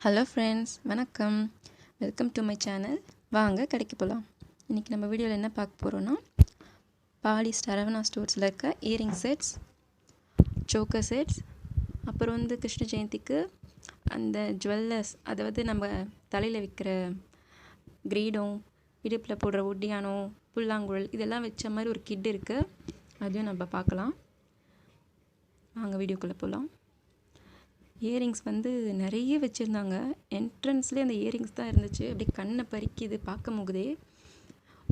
Hello friends, வணக்கம். Welcome to my channel. வாங்க கடைக்கு போகலாம். இன்றைக்கி நம்ம வீடியோவில் என்ன பார்க்க போகிறோன்னா, பாடி சரவணா ஸ்டோர்ஸில் இருக்க இயரிங் செட்ஸ், சோக்கர் செட்ஸ், அப்புறம் கிருஷ்ண ஜெயந்திக்கு அந்த ஜுவல்லர்ஸ், அதாவது நம்ம தலையில் வைக்கிற கிரீடம், இடுப்பில் போடுற ஒட்டியானம், புல்லாங்குழல் இதெல்லாம் வச்ச மாதிரி ஒரு கிட் இருக்குது. அதையும் நம்ம பார்க்கலாம். வாங்க வீடியோக்குள்ளே போகலாம். இயரிங்ஸ் நிறைய வச்சுருந்தாங்க. என்ட்ரன்ஸ்லேயே அந்த இயரிங்ஸ் தான் இருந்துச்சு. அப்படியே கண்ணை பறிக்குது பார்க்கும் போதே.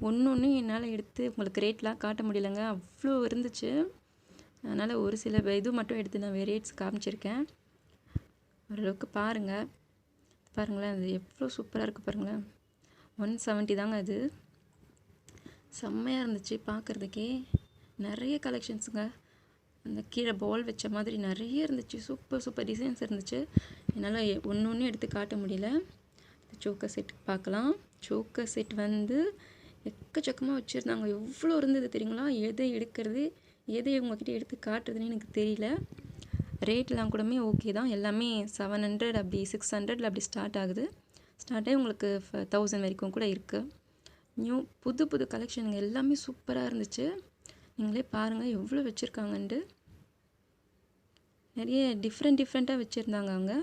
ஒன்று என்னால் எடுத்து உங்களுக்கு ரேட்லாம் காட்ட முடியலைங்க, அவ்வளோ இருந்துச்சு. அதனால் ஒரு சில இது மட்டும் எடுத்து நான் ரேட்ஸ் காமிச்சிருக்கேன். ஓரளவுக்கு பாருங்களேன், அது எவ்வளோ சூப்பராக இருக்குது பாருங்களேன். 170 தாங்க அது. செம்மையாக இருந்துச்சு பார்க்குறதுக்கே. நிறைய கலெக்ஷன்ஸுங்க. அந்த கீழே பால் வச்ச மாதிரி நிறைய இருந்துச்சு. சூப்பர் டிசைன்ஸ் இருந்துச்சு. என்னால் ஒன்று எடுத்து காட்ட முடியல. சோக்கர் செட் பார்க்கலாம். சோக்கர் செட் எக்கச்சக்கமாக வச்சுருந்தாங்க. எவ்வளோ இருந்தது தெரியுங்களா? எதை எடுக்கிறது, எதை உங்ககிட்ட எடுத்து காட்டுறதுன்னு எனக்கு தெரியல. ரேட்லாம் கூடமே ஓகே தான். எல்லாமே 700 அப்படி 600 அப்படி ஸ்டார்ட் ஆகுது. ஸ்டார்ட் ஆகி உங்களுக்கு 1000 வரைக்கும் கூட இருக்குது. புது கலெக்ஷனுங்க. எல்லாமே சூப்பராக இருந்துச்சு. நீங்களே பாருங்கள் எவ்வளோ வச்சுருக்காங்கன்ட்டு. நிறைய டிஃப்ரெண்ட்டாக வச்சுருந்தாங்க அவங்க.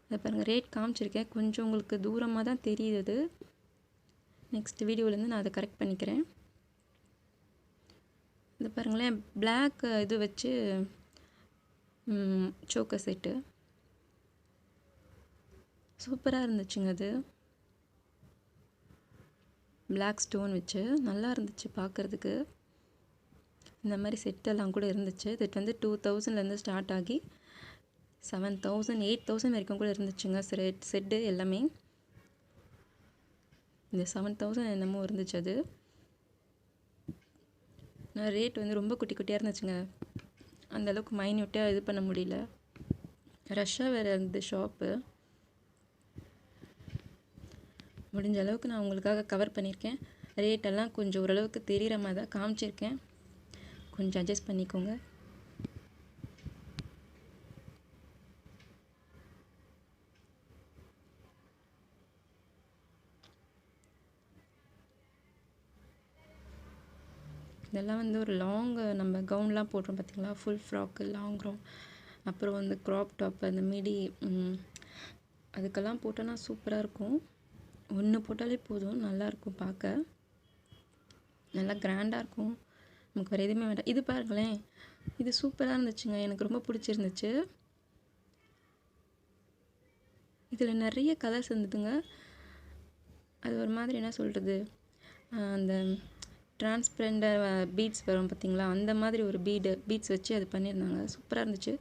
அதை பாருங்கள், ரேட் காமிச்சிருக்கேன். கொஞ்சம் உங்களுக்கு தூரமாக தான் தெரியுது. நெக்ஸ்ட் வீடியோலேருந்து நான் அதை கரெக்ட் பண்ணிக்கிறேன். இது பாருங்களேன், பிளாக் இது வச்சு சோக்கர் செட்டு சூப்பராக இருந்துச்சுங்க. அது பிளாக் ஸ்டோன் வச்சு நல்லா இருந்துச்சு பார்க்குறதுக்கு. இந்த மாதிரி செட்டெல்லாம் கூட இருந்துச்சு. இது 2000லேருந்து ஸ்டார்ட் ஆகி 7000 8000 வரைக்கும் கூட இருந்துச்சுங்க. செட்டு எல்லாமே. இந்த 7000 என்னமோ இருந்துச்சு. அது ரேட் ரொம்ப குட்டியாக இருந்துச்சுங்க. அந்தளவுக்கு மைன்யூட்டாக இது பண்ண முடியல. ரஷ்ஷாக வேறு இருந்தது ஷாப்பு. முடிஞ்ச அளவுக்கு நான் உங்களுக்காக கவர் பண்ணியிருக்கேன். ரேட்டெல்லாம் கொஞ்சம் ஓரளவுக்கு தெரிகிற மாதிரி தான் காமிச்சிருக்கேன். கொஞ்சம் அட்ஜஸ்ட் பண்ணிக்கோங்க. இதெல்லாம் ஒரு லாங் நம்ம கவுன்லாம் போடுறோம் பார்த்தீங்களா, ஃபுல் ஃப்ராக்கு, லாங் கவுன், அப்புறம் க்ராப் டாப், அந்த மிடி, அதுக்கெல்லாம் போட்டோன்னா சூப்பராக இருக்கும். ஒன்று போட்டாலே போதும், நல்லாயிருக்கும் பார்க்க. நல்லா கிராண்டாக இருக்கும். நமக்கு வேறு எதுவுமே வேண்டாம். இது பாருங்களேன், இது சூப்பராக இருந்துச்சுங்க. எனக்கு ரொம்ப பிடிச்சிருந்துச்சு. இதில் நிறைய கலர்ஸ் இருந்ததுங்க. அது ஒரு மாதிரி என்ன சொல்கிறது, அந்த டிரான்ஸ்பரண்டாக பீட்ஸ் வரும் பார்த்திங்களா, அந்த மாதிரி ஒரு பீட்ஸ் வச்சு அது பண்ணியிருந்தாங்க. சூப்பராக இருந்துச்சு.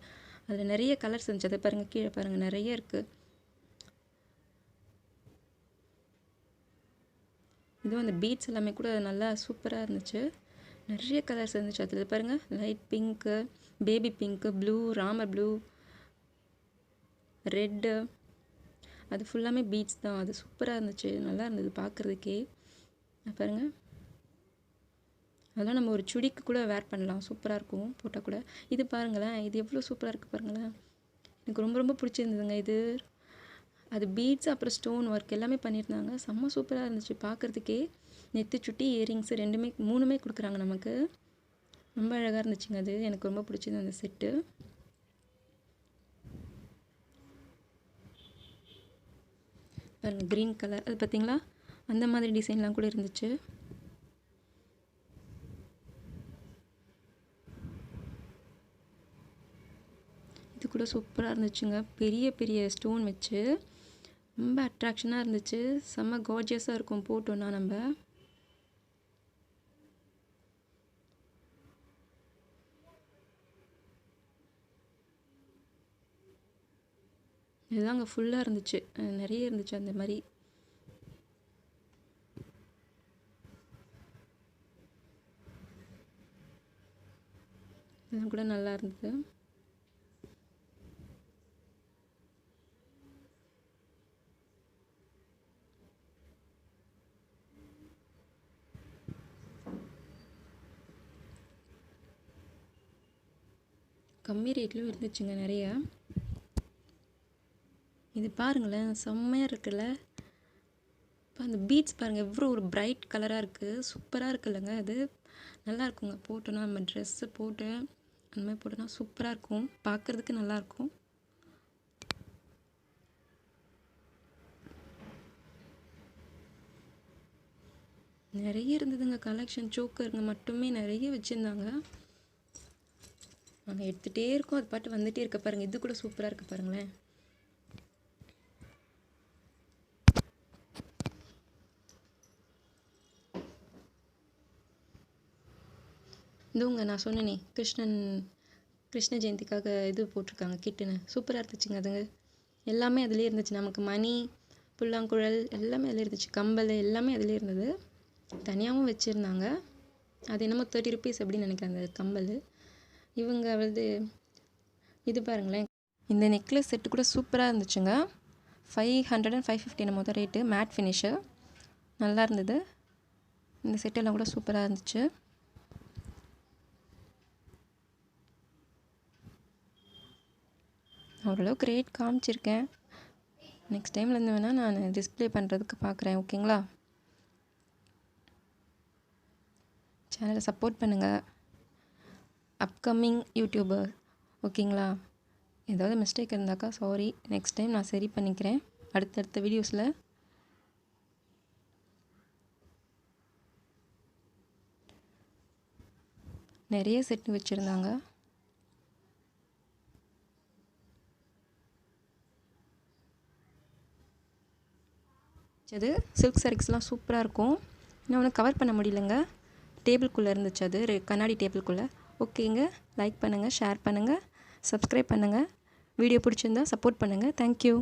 அதில் நிறைய கலர்ஸ் இருந்துச்சு. அதை பாருங்கள், கீழே பாருங்கள், நிறைய இருக்குது. இதுவும் அந்த பீட்ஸ் எல்லாமே கூட நல்லா சூப்பராக இருந்துச்சு. நிறைய கலர்ஸ் இருந்துச்சு. அதில் பாருங்கள், light pink, baby pink, blue, Ramar blue, red, அது ஃபுல்லாமே பீட்ஸ் தான். அது சூப்பராக இருந்துச்சு. நல்லா இருந்தது பார்க்குறதுக்கே. பாருங்கள், அதெல்லாம் நம்ம ஒரு சுடிக்கு கூட வேர் பண்ணலாம். சூப்பராக இருக்கும் போட்டால் கூட. இது பாருங்களேன், இது எவ்வளோ சூப்பராக இருக்குது பாருங்களேன். எனக்கு ரொம்ப பிடிச்சிருந்ததுங்க இது. அது பீட்ஸ் அப்புறம் ஸ்டோன் ஒர்க் எல்லாமே பண்ணியிருந்தாங்க. செம்ம சூப்பராக இருந்துச்சு பார்க்குறதுக்கே. நெத்தி சுட்டி, இயரிங்ஸ் மூணுமே கொடுக்குறாங்க நமக்கு. ரொம்ப அழகாக இருந்துச்சுங்க. அது எனக்கு ரொம்ப பிடிச்சிருந்தது அந்த செட்டு. பாருங்கள், க்ரீன் கலர், அது பார்த்தீங்களா, அந்த மாதிரி டிசைன்லாம் கூட இருந்துச்சு. இது கூட சூப்பராக இருந்துச்சுங்க. பெரிய ஸ்டோன் வச்சு ரொம்ப அட்ராக்ஷனாக இருந்துச்சு. செம்ம கார்ஜியஸாக இருக்கும் போட்டோன்னா நம்ம. இதுதாங்க ஃபுல்லாக இருந்துச்சு. நிறைய இருந்துச்சு அந்த மாதிரி. இதெல்லாம் கூட நல்லா இருந்தது. கம்மி ரேட்லையும் இருந்துச்சுங்க நிறையா. இது பாருங்களேன், செம்மையாக இருக்குல்ல. இப்போ அந்த பீட்ஸ் பாருங்கள் எவ்வளோ ஒரு பிரைட் கலராக இருக்குது, சூப்பராக இருக்குல்லங்க. அது நல்லா இருக்குங்க போட்டோன்னா, நம்ம ட்ரெஸ்ஸு போட்டு அந்த மாதிரி போட்டோன்னா சூப்பராக இருக்கும், பார்க்குறதுக்கு நல்லாயிருக்கும். நிறைய இருந்ததுங்க கலெக்ஷன். சோக்கருங்க மட்டுமே நிறைய வச்சுருந்தாங்க. நாங்கள் எடுத்துகிட்டே இருக்கோம், அது பாட்டு வந்துகிட்டே இருக்க பாருங்கள். இது கூட சூப்பராக இருக்குது பாருங்களேன். இதுவுங்க நான் சொன்னேனே கிருஷ்ண ஜெயந்திக்காக இது போட்டிருக்காங்க கிட்டுன்னு, சூப்பராக இருந்துச்சுங்க. அதுங்க எல்லாமே அதிலே இருந்துச்சு. நமக்கு மணி, புல்லாங்குழல் எல்லாமே அதில் இருந்துச்சு, கம்பல் எல்லாமே அதிலே இருந்தது. தனியாகவும் வச்சுருந்தாங்க. அது என்னமோ 30 rupees அப்படின்னு நினைக்கிறேன் அந்த கம்பல். இவங்க வந்து இது பாருங்களேன், இந்த நெக்லஸ் செட்டு கூட சூப்பராக இருந்துச்சுங்க. 500 and 550 என்னமோ தான் ரேட்டு. மேட் ஃபினிஷு நல்லா இருந்தது. இந்த செட்டெல்லாம் கூட சூப்பராக இருந்துச்சு. ஓரளவுக்கு ரேட் காமிச்சிருக்கேன். நெக்ஸ்ட் டைம்லேருந்து வேணால் நான் டிஸ்பிளே பண்ணுறதுக்கு பார்க்குறேன். ஓகேங்களா? சேனலை சப்போர்ட் பண்ணுங்கள், அப்கமிங் யூடியூபர். ஓகேங்களா? ஏதாவது மிஸ்டேக் இருந்தாக்கா சாரி, நெக்ஸ்ட் டைம் நான் சரி பண்ணிக்கிறேன் அடுத்தடுத்த வீடியோஸில். நிறைய செட்டு வச்சுருந்தாங்க. அது சில்க் சாரீஸ்லாம் சூப்பராக இருக்கும். இன்னும் ஒன்று கவர் பண்ண முடியலங்க, டேபிள்குள்ளே இருந்துச்சு, அது கண்ணாடி டேபிள்குள்ளே. ஓகேங்க, லைக் பண்ணுங்கள், ஷேர் பண்ணுங்கள், சப்ஸ்கிரைப் பண்ணுங்கள். வீடியோ பிடிச்சிருந்தா சப்போர்ட் பண்ணுங்கள். தேங்க்யூ.